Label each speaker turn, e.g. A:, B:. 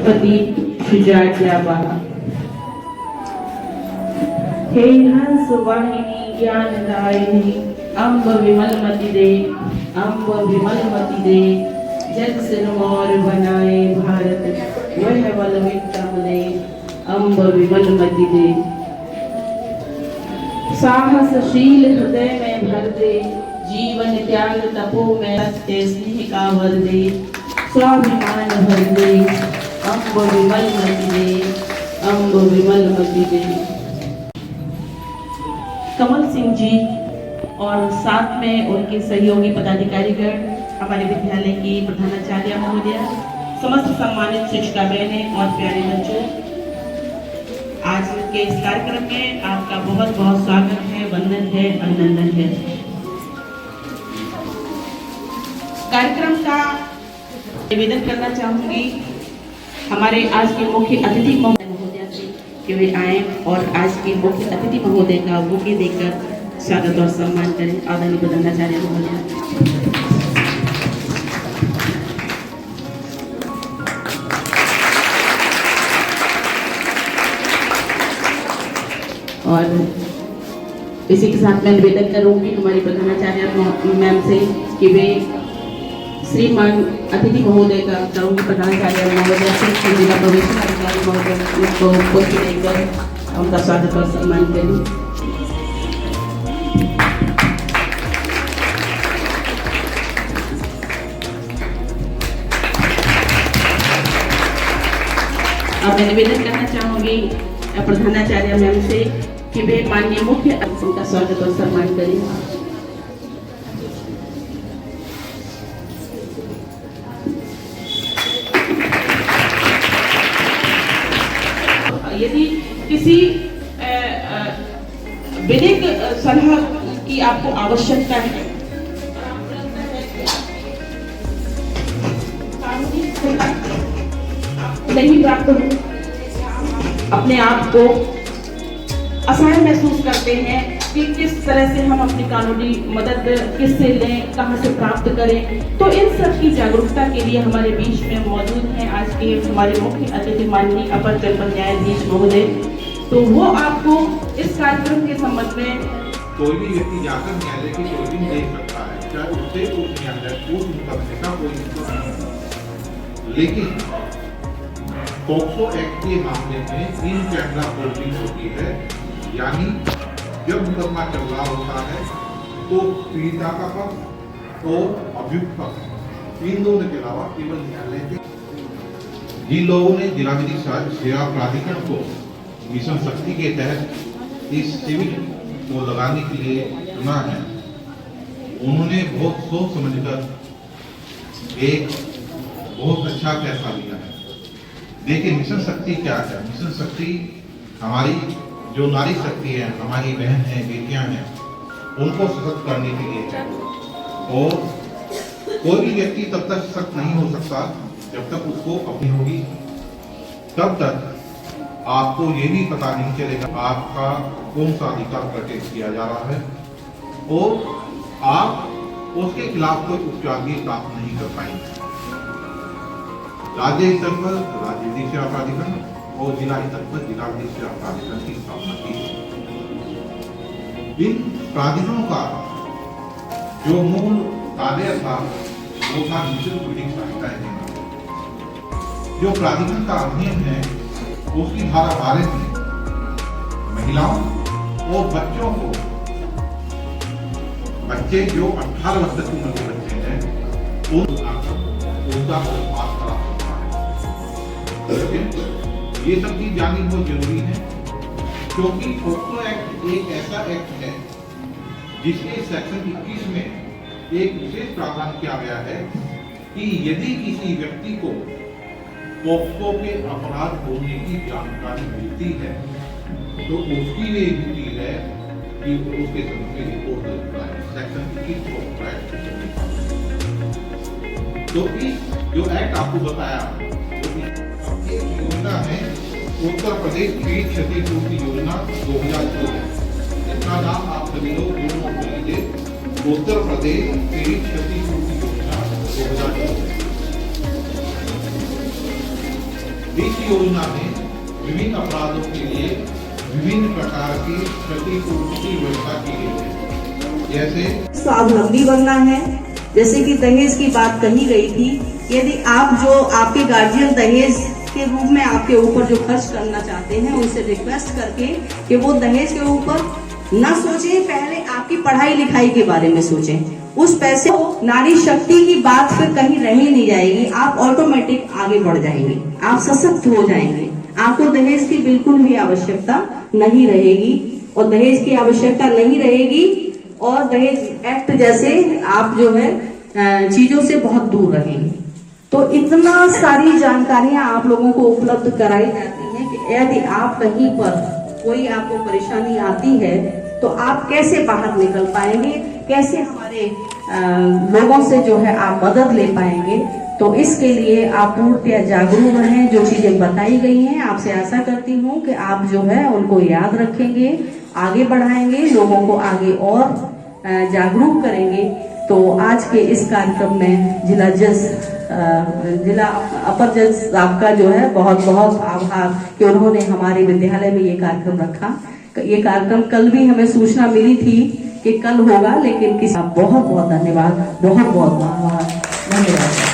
A: बृहस्पति शुजात्यावाह। हे हंस वाहिनी ज्ञानदायिनी अम्ब विमलमति दे, अम्ब विमलमति दे। जग सिरमौर बनाए भारत वह बल विक्रम दे, अम्ब विमलमति दे। साहसशील हृदय में भर दे, जीवन त्याग तपो में सत्य स्नेह का वर दे। स्वाभिमान भर दे, अम्ब विमलमति दे, अम्ब विमलमति दे। कमल सिंह जी और साथ में उनके सहयोगी पदाधिकारीगण, हमारे विद्यालय की प्रधानाचार्य महोदय, समस्त सम्मानित शिक्षिका बहनें और प्यारे बच्चों, आज के इस कार्यक्रम में आपका बहुत बहुत स्वागत है, वंदन है, अभिनंदन है। कार्यक्रम का निवेदन करना चाहूंगी हमारे आज के मुख्य अतिथि महोदय से कि वे आए और आज के मुख्य अतिथि महोदय का बुके देकर स्वागत और सम्मान करें। आदरणीय प्रधानाचार्य महोदय। और इसी के साथ मैं निवेदन करूंगी हमारी प्रधानाचार्य मैम से कि वे श्रीमान अतिथि महोदय का करूंगी प्रधानाचार्य महोदय से जिला प्रवेशन अधिकारी महोदय को पुष्प देकर उनका स्वागत और सम्मान करें। अब मैं निवेदन करना चाहूंगी प्रधानाचार्य मैम से कि वे माननीय मुख्य अतिथि का स्वागत और सम्मान करें। यदि किसी विधिक सलाह की आपको आवश्यकता है, नहीं प्राप्त हो, अपने आप को असहाय महसूस करते हैं कि किस तरह से हम अपनी कानूनी मदद किससे लें, कहां से प्राप्त करें, तो इन सब की जागरूकता के लिए हमारे बीच में मौजूद हैं आज के हमारे मुख्य अतिथि माननीय अपर जनपद न्यायाधीश महोदय। तो वो आपको इस कार्यक्रम के संबंध में
B: कोई भी व्यक्ति जाकर न्यायालय की कोई भी देख सकता है, चाहे उससे उस न्यायालय को मुकदमे का कोई मतलब नहीं है। लेकिन पॉक्सो एक्ट के मामले में इन कैमरा रिकॉर्डिंग होती है, यानी जब मुकदमा चल रहा होता है तो पीड़िता का पक्ष और अभियुक्त पक्ष इन दोनों के अलावा केवल न्यायालय के जिन लोगों ने जिला विधिक सेवा प्राधिकरण को मिशन शक्ति के तहत इस शिविर को लगाने के लिए चुना है, उन्होंने बहुत सोच समझकर एक बहुत अच्छा फैसला लिया है। देखिए मिशन शक्ति क्या है। मिशन शक्ति हमारी जो नारी शक्ति है, हमारी बहन है, बेटियां हैं, उनको सशक्त करने के लिए है। और कोई भी व्यक्ति तब तक सशक्त नहीं हो सकता जब तक उसको अपनी होगी, तब तक आपको ये भी पता नहीं चलेगा आपका कौन सा अधिकार प्रोटेक्ट किया जा रहा है और आप उसके खिलाफ कोई उपचार भी प्राप्त नहीं कर पाएंगे। राज्य स्तर पर राज्य विधिक सेवा प्राधिकरण और जिला स्तर पर जिला विधिक सेवा प्राधिकरण की स्थापना की। इन प्राधिकरणों का जो मूल कार्य था वो था निःशुल्क विधिक सहायता देना। जो प्राधिकरण का अधिनियम है उसकी धारा 12 में महिलाओं और बच्चों को, बच्चे जो 18 वर्ष तक उम्र के बच्चे हैं, उनका पास करा सकता है। ये सब चीज जाननी बहुत जरूरी है, क्योंकि पॉक्सो एक्ट एक ऐसा एक्ट है जिसके सेक्शन 21 में एक विशेष प्रावधान किया गया है कि यदि किसी व्यक्ति को पॉक्सो के अपराध होने की जानकारी मिलती है तो उसकी ये ड्यूटी है कि उसके संबंध में रिपोर्ट दर्ज कराए। Section 21 POCSO act. तो इस जो एक्ट आपको बताया, एक योजना है उत्तर प्रदेश पीड़ित क्षतिपूर्ति योजना 2014। इसका नाम आप सभी लोग नोट कर लीजिए, उत्तर प्रदेश पीड़ित क्षतिपूर्ति योजना 2014। इस योजना में विभिन्न अपराधों के लिए विभिन्न प्रकार की क्षतिपूर्ति की व्यवस्था की गई है। जैसे
C: स्वावलंबी बनना है, जैसे कि दहेज की बात कही गई थी। यदि आप जो आपके गार्जियन दहेज के रूप में आपके ऊपर जो खर्च करना चाहते हैं, उनसे रिक्वेस्ट करके कि वो दहेज के ऊपर न सोचें, पहले आपकी पढ़ाई लिखाई के बारे में सोचें। उस पैसे नारी शक्ति की बात फिर कहीं रह ही नहीं जाएगी, आप ऑटोमेटिक आगे बढ़ जाएंगे, आप सशक्त हो जाएंगे, आपको दहेज की बिल्कुल भी आवश्यकता नहीं रहेगी। और दहेज की आवश्यकता नहीं रहेगी और दहेज एक्ट जैसे आप जो है चीजों से बहुत दूर रहेंगे। तो इतना सारी जानकारियां आप लोगों को उपलब्ध कराई जाती हैं कि यदि आप कहीं पर कोई आपको परेशानी आती है तो आप कैसे बाहर निकल पाएंगे, कैसे हमारे लोगों से जो है आप मदद ले पाएंगे। तो इसके लिए आप पूर्णतया जागरूक रहें। जो चीजें बताई गई हैं, आपसे आशा करती हूँ कि आप जो है उनको याद रखेंगे, आगे बढ़ाएंगे, लोगों को आगे और जागरूक करेंगे। तो आज के इस कार्यक्रम में जिला अपर जज साहब का जो है बहुत बहुत आभार कि उन्होंने हमारे विद्यालय में ये कार्यक्रम रखा। ये कार्यक्रम कल भी हमें सूचना मिली थी कि कल होगा, लेकिन बहुत बहुत धन्यवाद, बहुत बहुत धन्यवाद।